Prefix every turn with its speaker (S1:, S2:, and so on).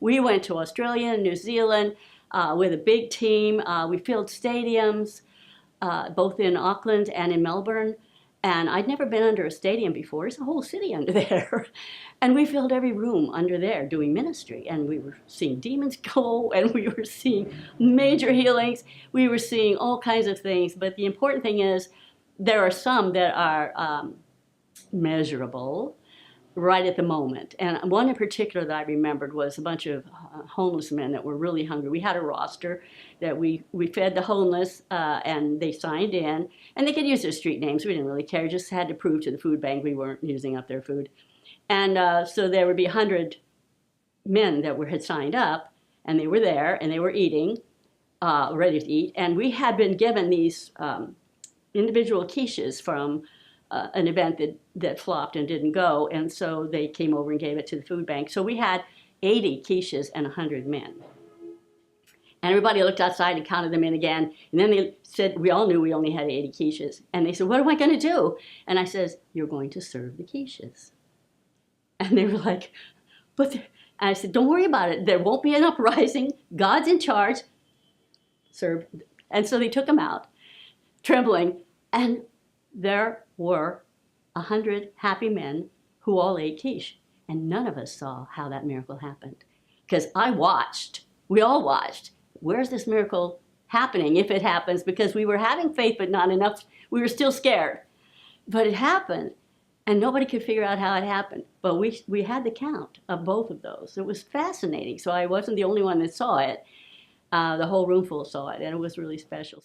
S1: We went to Australia and New Zealand with a big team. We filled stadiums, both in Auckland and in Melbourne. And I'd never been under a stadium before. There's a whole city under there. And we filled every room under there doing ministry. And we were seeing demons go, and we were seeing major healings. We were seeing all kinds of things. But the important thing is there are some that are measurable right at the moment. And one in particular that I remembered was a bunch of homeless men that were really hungry. We had a roster that we fed the homeless, and they signed in, and they could use their street names. We didn't really care, just had to prove to the food bank we weren't using up their food. And so there would be 100 men that had signed up, and they were there, and they were eating, ready to eat. And we had been given these individual quiches from an event that flopped and didn't go, and so they came over and gave it to the food bank. So we had 80 quiches and 100 men. And everybody looked outside and counted them in again, and then they said, we all knew we only had 80 quiches. And they said, what am I going to do? And I says, you're going to serve the quiches. And they were like, and I said, don't worry about it. There won't be an uprising. God's in charge. Serve. And so they took them out, trembling, and there were 100 happy men who all ate quiche. And none of us saw how that miracle happened. Because I watched, we all watched, where's this miracle happening if it happens? Because we were having faith, but not enough. We were still scared. But it happened, and nobody could figure out how it happened. But we had the count of both of those. It was fascinating. So I wasn't the only one that saw it. The whole room full saw it, and it was really special.